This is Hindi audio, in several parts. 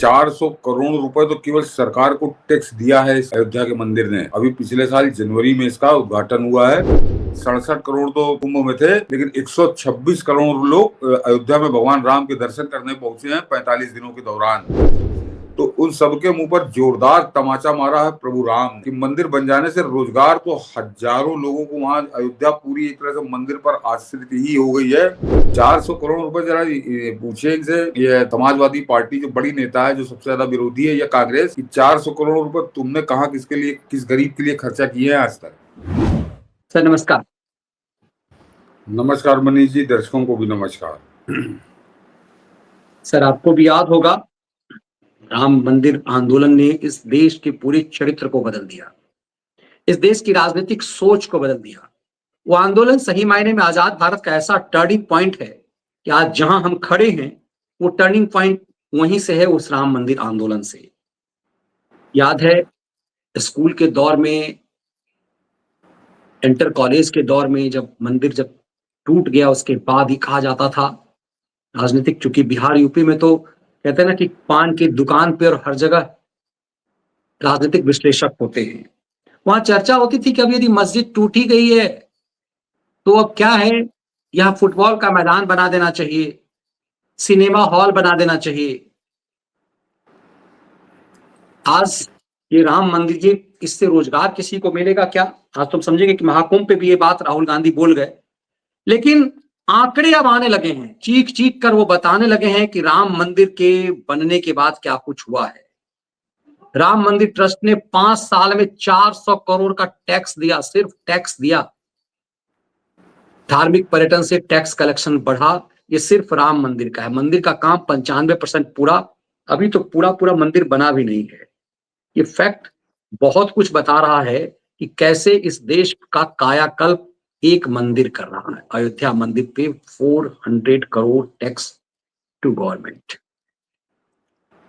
400 करोड़ रुपए तो केवल सरकार को टैक्स दिया है इस अयोध्या के मंदिर ने। अभी पिछले साल जनवरी में इसका उद्घाटन हुआ है। 67 करोड़ तो कुंभ में थे, लेकिन 126 करोड़ लोग अयोध्या में भगवान राम के दर्शन करने पहुंचे हैं 45 दिनों के दौरान। तो उन सबके मुंह पर जोरदार तमाचा मारा है प्रभु राम कि मंदिर बन जाने से रोजगार तो हजारों लोगों को वहां अयोध्या पूरी एक तरह से मंदिर पर आश्रित ही हो गई है। 400 करोड़ रुपए जरा पूछे इनसे, ये समाजवादी पार्टी जो बड़ी नेता है, जो सबसे ज्यादा विरोधी है, या कांग्रेस, कि 400 करोड़ रुपए तुमने कहा किसके लिए, किस गरीब के लिए खर्चा किए हैं आज तक? सर नमस्कार। नमस्कार मनीष जी, दर्शकों को भी नमस्कार। सर आपको भी याद होगा, राम मंदिर आंदोलन ने इस देश के पूरे चरित्र को बदल दिया, इस देश की राजनीतिक सोच को बदल दिया। वो आंदोलन सही मायने में आजाद भारत का ऐसा टर्निंग पॉइंट है कि आज जहां हम खड़े हैं वो टर्निंग पॉइंट वहीं से है, उस राम मंदिर आंदोलन से। याद है स्कूल के दौर में, इंटर कॉलेज के दौर में, जब मंदिर जब टूट गया उसके बाद ही कहा जाता था राजनीतिक, चूंकि बिहार यूपी में तो कहते हैं ना कि पान की दुकान पे और हर जगह राजनीतिक विश्लेषक होते हैं, वहां चर्चा होती थी कि अब यदि मस्जिद टूट ही गई है तो अब क्या है, यहाँ फुटबॉल का मैदान बना देना चाहिए, सिनेमा हॉल बना देना चाहिए। आज ये राम मंदिर जी, इससे रोजगार किसी को मिलेगा क्या? आज तुम समझेंगे कि महाकुंभ पे भी ये बात राहुल गांधी बोल गए, लेकिन आंकड़े अब आने लगे हैं, चीख चीख कर वो बताने लगे हैं कि राम मंदिर के बनने के बाद क्या कुछ हुआ है। राम मंदिर ट्रस्ट ने 5 साल में 400 करोड़ का टैक्स दिया, सिर्फ टैक्स दिया। धार्मिक पर्यटन से टैक्स कलेक्शन बढ़ा। ये सिर्फ राम मंदिर का है। मंदिर का काम 95% पूरा, अभी तो पूरा पूरा मंदिर बना भी नहीं है। ये फैक्ट बहुत कुछ बता रहा है कि कैसे इस देश का कायाकल्प एक मंदिर कर रहा है। अयोध्या मंदिर पे 400 करोड़ टैक्स टू गवर्नमेंट।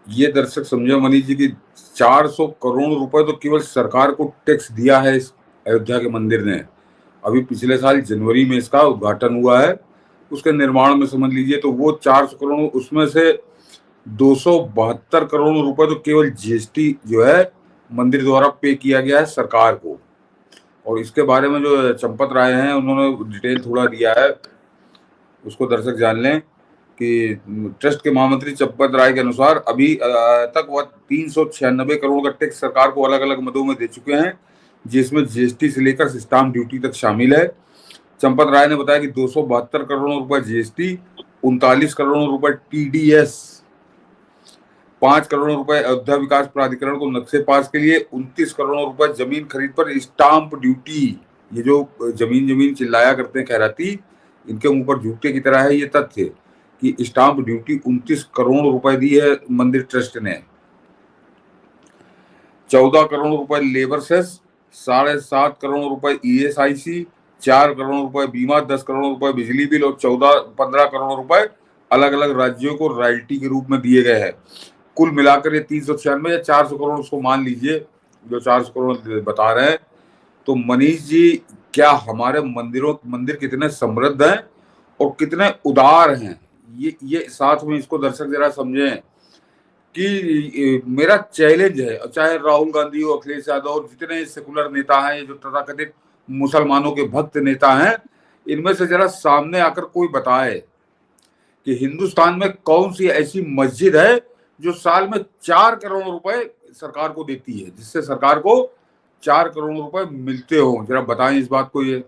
ये दर्शक समझो मनीष जी की 400 करोड़ रुपए तो केवल सरकार को टैक्स दिया है इस अयोध्या के मंदिर ने। अभी पिछले साल जनवरी में इसका उद्घाटन हुआ है। उसके निर्माण में समझ लीजिए तो वो 400 करोड़, उसमें से 272 करोड़ रुपए तो केवल जीएसटी जो है मंदिर द्वारा पे किया गया है सरकार को। और इसके बारे में जो चंपत राय हैं उन्होंने डिटेल थोड़ा दिया है, उसको दर्शक जान लें कि ट्रस्ट के महामंत्री चंपत राय के अनुसार अभी तक वह 396 करोड़ का टैक्स सरकार को अलग अलग मदों में दे चुके हैं, जिसमें जीएसटी से लेकर स्टाम्प ड्यूटी तक शामिल है। चंपत राय ने बताया कि 272 करोड़ रुपए जीएसटी, 39 करोड़ रुपए टीडीएस, 5 करोड़ रुपए अयोध्या विकास प्राधिकरण को नक्शे पास के लिए, 29 करोड़ रुपए जमीन खरीद पर स्टाम्प ड्यूटी। ये जो जमीन जमीन चिल्लाया करते हैं खैराती, इनके मुंह पर झूठे की तरह है ये तथ्य कि स्टाम्प ड्यूटी 29 करोड़ रुपए दी है मंदिर ट्रस्ट ने। 14 करोड़ रुपए लेबर सेस, 7.5 करोड़ रुपए ईएसआईसी, 4 करोड़ रुपए बीमा, 10 करोड़ रुपए बिजली बिल और 15 करोड़ रुपए अलग अलग राज्यों को रॉयल्टी के रूप में दिए गए हैं। कुल मिलाकर ये 396 या 400 करोड़ उसको मान लीजिए, जो 400 करोड़ बता रहे हैं। तो मनीष जी, क्या हमारे मंदिर कितने समृद्ध हैं और कितने उदार हैं, ये साथ में इसको दर्शक जरा समझें कि मेरा चैलेंज है, चाहे राहुल गांधी हो, अखिलेश यादव और जितने सेकुलर नेता हैं, ये जो तथाकथित मुसलमानों के भक्त नेता हैं, इनमें से जरा सामने आकर कोई बताए कि हिंदुस्तान में कौन सी ऐसी मस्जिद है जो साल में 4 करोड़ रुपए सरकार को देती है, जिससे सरकार को 4 करोड़ रुपए मिलते हो। जरा बताएं इस बात को। ये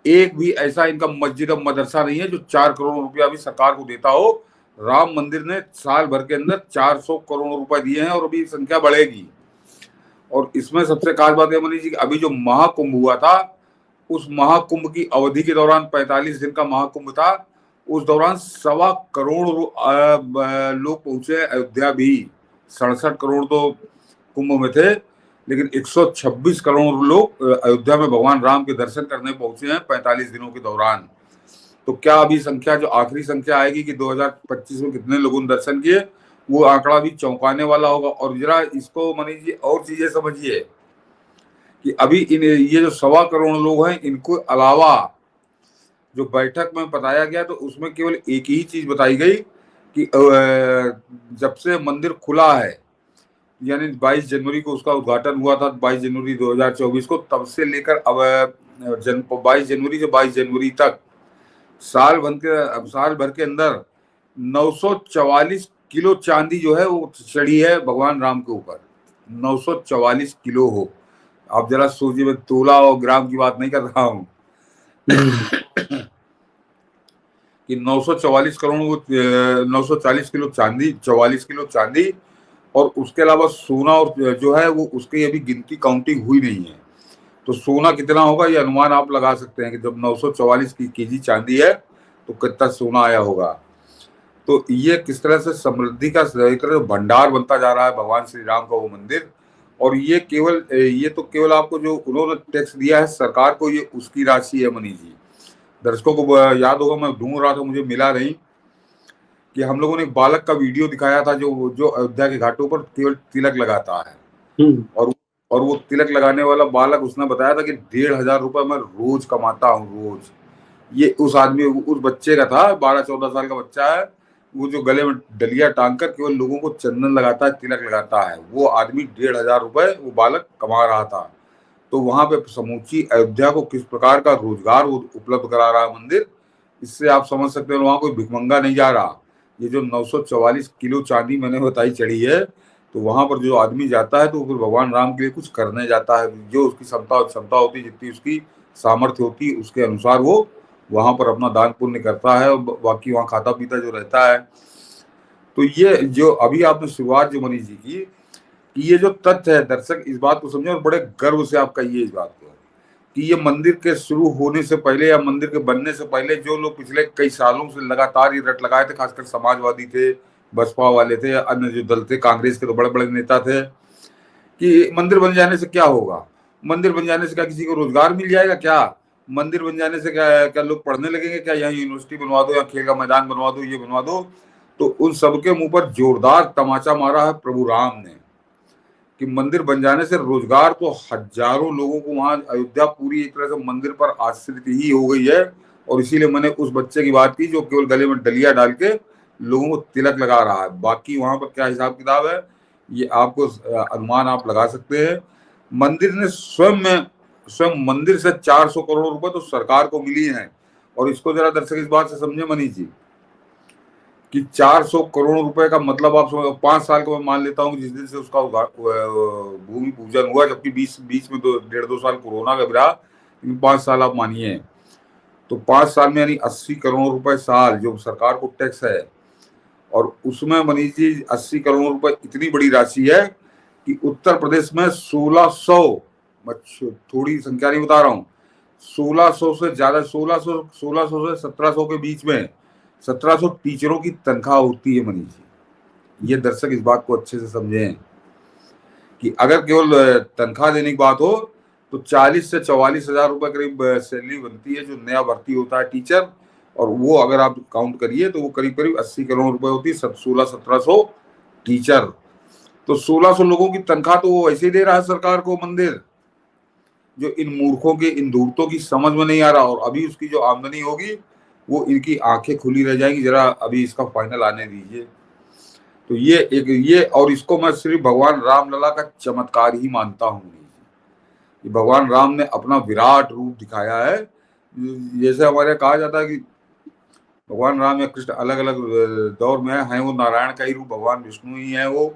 एक भी ऐसा इनका मस्जिद और मदरसा नहीं है जो 4 करोड़ रुपया भी सरकार को देता हो। राम मंदिर ने साल भर के अंदर 400 करोड़ रुपए दिए हैं और अभी संख्या बढ़ेगी। और इसमें सबसे खास बात है मनीष जी, अभी जो महाकुंभ हुआ था, उस महाकुंभ की अवधि के दौरान 45 दिन का महाकुंभ था, उस दौरान 1.25 करोड़ लोग पहुंचे अयोध्या भी। 67 करोड़ तो कुंभ में थे, लेकिन 126 करोड़ लोग अयोध्या में भगवान राम के दर्शन करने पहुंचे हैं 45 दिनों के दौरान। तो क्या अभी संख्या, जो आखिरी संख्या आएगी कि 2025 में कितने लोगों ने दर्शन किए, वो आंकड़ा भी चौंकाने वाला होगा। और जरा इसको मनीष जी और चीजें समझिए कि अभी ये जो 1.25 करोड़ लोग हैं, इनको अलावा जो बैठक में बताया गया तो उसमें केवल एक ही चीज बताई गई कि जब से मंदिर खुला है, यानी 22 जनवरी को उसका उद्घाटन हुआ था, 22 जनवरी 2024 को, तब से लेकर अब 22 जनवरी से 22 जनवरी तक साल भर के अंदर 944 किलो चांदी जो है वो चढ़ी है भगवान राम के ऊपर। 944 किलो हो, आप जरा सोचिए, मैं तोला और ग्राम की बात नहीं कर रहा हूँ कि 944 करोड़ 940 किलो चांदी, 44 किलो चांदी, और उसके अलावा सोना और जो है वो उसकी अभी गिनती काउंटिंग हुई नहीं है। तो सोना कितना होगा ये अनुमान आप लगा सकते हैं कि जब 944 की केजी चांदी है तो कितना सोना आया होगा। तो ये किस तरह से समृद्धि का एक तरह से भंडार बनता जा रहा है भगवान श्री राम का वो मंदिर। और ये तो केवल आपको जो उन्होंने टैक्स दिया है सरकार को, ये उसकी राशि है मनीष जी। दर्शकों को याद होगा, मैं ढूंढ रहा था, मुझे मिला नहीं, कि हम लोगों ने एक बालक का वीडियो दिखाया था जो जो अयोध्या के घाटों पर केवल तिलक लगाता है। और वो तिलक लगाने वाला बालक, उसने बताया था कि 1,500 रुपए मैं रोज कमाता हूँ, रोज। ये उस आदमी, उस बच्चे का था, 12-14 साल का बच्चा है वो, जो गले में डलिया टांग कर केवल लोगों को चंदन लगाता है, तिलक लगाता है। वो आदमी 1,500 रुपए वो बालक कमा रहा था। तो वहां पे समूची अयोध्या को किस प्रकार का रोजगार वो उपलब्ध करा रहा है मंदिर, इससे आप समझ सकते हैं वहां कोई भिखमंगा नहीं जा रहा। ये जो 944 किलो चांदी मैंने बताई चढ़ी है, तो वहां पर जो आदमी जाता है तो फिर भगवान राम के लिए कुछ करने जाता है। जो उसकी क्षमता होती है, जितनी उसकी सामर्थ्य होती है, उसके अनुसार वो वहां पर अपना दान पुण्य करता है, और बाकी वहां खाता पीता जो रहता है। तो ये जो अभी आपने शुरुआत जो मनीष जी की, कि ये जो तथ्य है, दर्शक इस बात को समझे और बड़े गर्व से आप कहिए इस बात को, कि ये मंदिर के शुरू होने से पहले या मंदिर के बनने से पहले जो लोग पिछले कई सालों से लगातार ये रट लगाए थे, खासकर समाजवादी थे, बसपा वाले थे, अन्य जो दल थे, कांग्रेस के तो बड़े बड़े नेता थे, कि मंदिर बन जाने से क्या होगा, मंदिर बन जाने से क्या किसी को रोजगार मिल जाएगा, क्या मंदिर बन जाने से क्या क्या लोग पढ़ने लगेंगे, क्या यहाँ यूनिवर्सिटी बनवा दो या खेल का मैदान बनवा दो, ये बनवा दो। तो उन सबके मुंह पर जोरदार तमाचा मारा है प्रभु राम ने, कि मंदिर बन जाने से रोजगार तो हजारों लोगों को वहां अयोध्या पूरी एक तरह से मंदिर पर आश्रित ही हो गई है। और इसीलिए मैंने उस बच्चे की बात की जो केवल गले में डलिया डाल के लोगों को तिलक लगा रहा है। बाकी वहां पर क्या हिसाब किताब है ये आपको अनुमान आप लगा सकते हैं। मंदिर ने स्वयं मंदिर से 400 करोड़ रुपए तो सरकार को मिली है। और इसको जरा दर्शक इस बात से समझे मनीष जी, कि 400 करोड़ रुपए का मतलब आप 5 साल को मैं मान लेता हूँ जिस दिन से उसका भूमि पूजन हुआ, जबकि बीच में 1.5-2 साल कोरोना का रहा, 5 साल आप मानिए, तो 5 साल में यानी 80 करोड़ रुपए साल जो सरकार को टैक्स है। और उसमें मनीष जी 80 करोड़ रुपए इतनी बड़ी राशि है कि उत्तर प्रदेश में 1600, मैं थोड़ी संख्या नहीं बता रहा हूँ, 1600 से ज्यादा, 1600 से 1700 के बीच में 1700 टीचरों की तनख्वाह होती है मनीष जी। ये दर्शक इस बात को अच्छे से समझें कि अगर केवल तनख्वाह देने की बात हो तो 40 से 44 हजार रुपए करीब सैलरी बनती है जो नया भर्ती होता है टीचर। और वो अगर आप काउंट करिए तो वो करीब करीब 80 करोड़ रुपए होती है, 1600-1700 टीचर। तो 1600 लोगों की तनख्वाह तो वो ऐसे ही दे रहा है सरकार को मंदिर, जो इन मूर्खों के, इन धूर्तों की समझ में नहीं आ रहा। और अभी उसकी जो आमदनी होगी वो इनकी आंखें खुली रह जाएंगी, जरा अभी इसका फाइनल आने दीजिए। तो ये और इसको मैं सिर्फ भगवान रामलला का चमत्कार ही मानता हूँ कि भगवान राम ने अपना विराट रूप दिखाया है। जैसे हमारे कहा जाता है कि भगवान राम या कृष्ण अलग अलग दौर में हैं, वो नारायण का ही रूप, भगवान विष्णु ही है वो।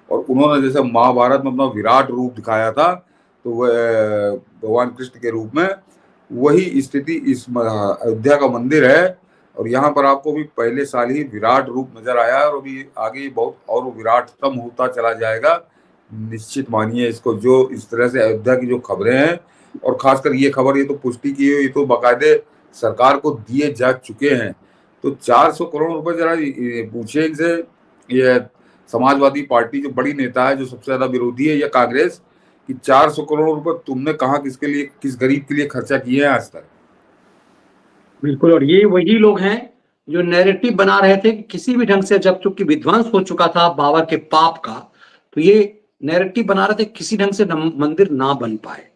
और उन्होंने जैसे महाभारत में अपना विराट रूप दिखाया था, तो वह भगवान कृष्ण के रूप में वही स्थिति इस अयोध्या का मंदिर है। और यहाँ पर आपको भी पहले साल ही विराट रूप नजर आया है और अभी आगे बहुत और विराटतम होता चला जाएगा, निश्चित मानिए इसको। जो इस तरह से अयोध्या की जो खबरें हैं, और खासकर ये खबर, ये तो पुष्टि की है, ये तो बाकायदे सरकार को दिए जा चुके हैं। तो 400 करोड़ रुपए जरा पूछे इनसे, ये समाजवादी पार्टी जो बड़ी नेता है, जो सबसे ज्यादा विरोधी है, या कांग्रेस, कि 400 करोड़ रुपए तुमने कहाँ किसके लिए, किस गरीब के लिए खर्चा किए हैं आज तक? बिल्कुल। और ये वही लोग हैं जो नैरेटिव बना रहे थे कि किसी भी ढंग से, जब चूंकि विध्वंस हो चुका था बाबर के पाप का, तो ये नैरेटिव बना रहे थे किसी ढंग से मंदिर ना बन पाए।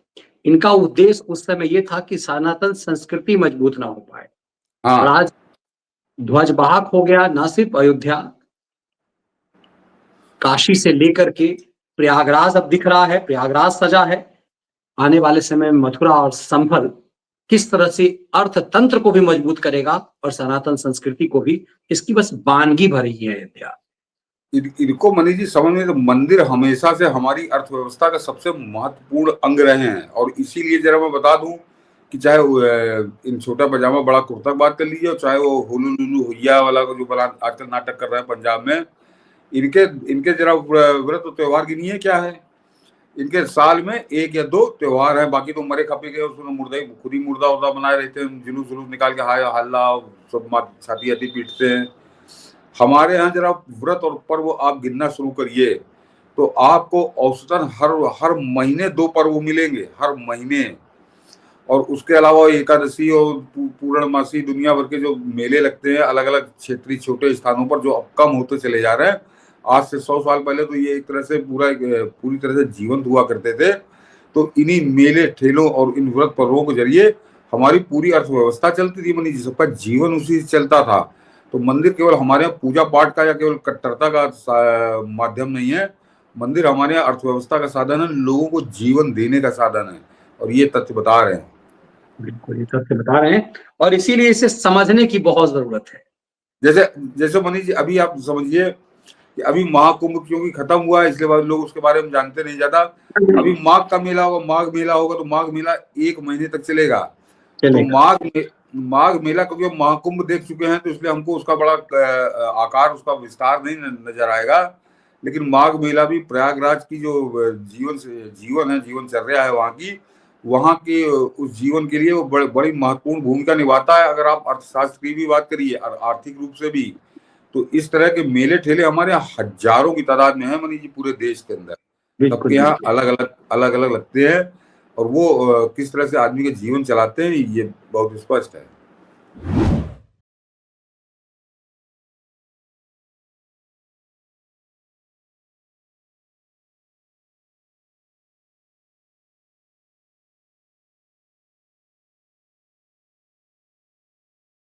इनका उद्देश्य उस समय ये था कि सनातन संस्कृति मजबूत ना हो पाए। और हाँ, आज ध्वजवाहक हो गया न सिर्फ अयोध्या, काशी से लेकर के प्रयागराज अब दिख रहा है, प्रयागराज सजा है। आने वाले समय में मथुरा और संभल किस तरह से अर्थतंत्र को भी मजबूत करेगा और सनातन संस्कृति को भी, इसकी बस वानगी भरी है अयोध्या। इनको मनीष जी समझ में, तो मंदिर हमेशा से हमारी अर्थव्यवस्था का सबसे महत्वपूर्ण अंग रहे हैं। और इसीलिए जरा मैं बता दूं कि चाहे इन छोटा पजामा बड़ा कुर्ता की बात कर लीजिए, और चाहे वो हुलू लुलू हुइया वाला को जो बना आजकल नाटक कर रहे हैं पंजाब में, इनके इनके जरा व्रत और त्योहार गिनिए क्या है। इनके साल में 1 या 2 त्योहार है, बाकी तो मरे खपे के उसमें मुर्दा ही खुद ही मुर्दा उर्दा बनाए रहते हैं, जुलूस जुलूस निकाल के हाय हल्ला सब छाती हाथी पीटते हैं। हमारे यहाँ जरा व्रत और पर्व आप गिनना शुरू करिए तो आपको औसतन हर महीने 2 पर्व मिलेंगे, हर महीने। और उसके अलावा एकादशी और पूर्णमासी दुनिया भर के जो मेले लगते हैं अलग अलग क्षेत्रीय छोटे स्थानों पर, जो अब कम होते चले जा रहे हैं। आज से 100 साल पहले तो ये एक तरह से पूरी तरह से जीवंत हुआ करते थे। तो इन्हीं मेले ठेलों और इन व्रत पर्वों के जरिए हमारी पूरी अर्थव्यवस्था चलती थी मनीष जी, सबका जीवन उसी से चलता था। तो मंदिर केवल हमारे यहाँ पूजा पाठ का या केवल कट्टरता का माध्यम नहीं है, मंदिर हमारे यहाँ अर्थव्यवस्था का साधन है, लोगों को जीवन देने का साधन है, और ये तथ्य बता रहे हैं। बिल्कुल, ये तथ्य बता रहे हैं और इसीलिए इसे समझने की बहुत जरूरत है। जैसे जैसे मनीष जी अभी आप समझिए कि अभी महाकुंभ क्योंकि खत्म हुआ है, इसलिए लोग उसके बारे में जानते नहीं ज्यादा। अभी माघ का मेला होगा, माघ मेला होगा, तो माघ मेला 1 महीने तक चलेगा। तो माघ मेला क्योंकि महाकुंभ देख चुके हैं तो इसलिए हमको उसका बड़ा आकार, उसका विस्तार नहीं नजर आएगा। लेकिन माघ मेला भी प्रयागराज की जो जीवनचर्या है वहाँ की उस जीवन के लिए वो बड़ी महत्वपूर्ण भूमिका निभाता है। अगर आप अर्थशास्त्र की भी बात करिए और आर्थिक रूप से भी, तो इस तरह के मेले ठेले हमारे यहाँ हजारों की तादाद में है मनीष जी, पूरे देश के अंदर। सबके यहाँ अलग अलग लगते हैं, और वो किस तरह से आदमी का जीवन चलाते हैं ये बहुत स्पष्ट है।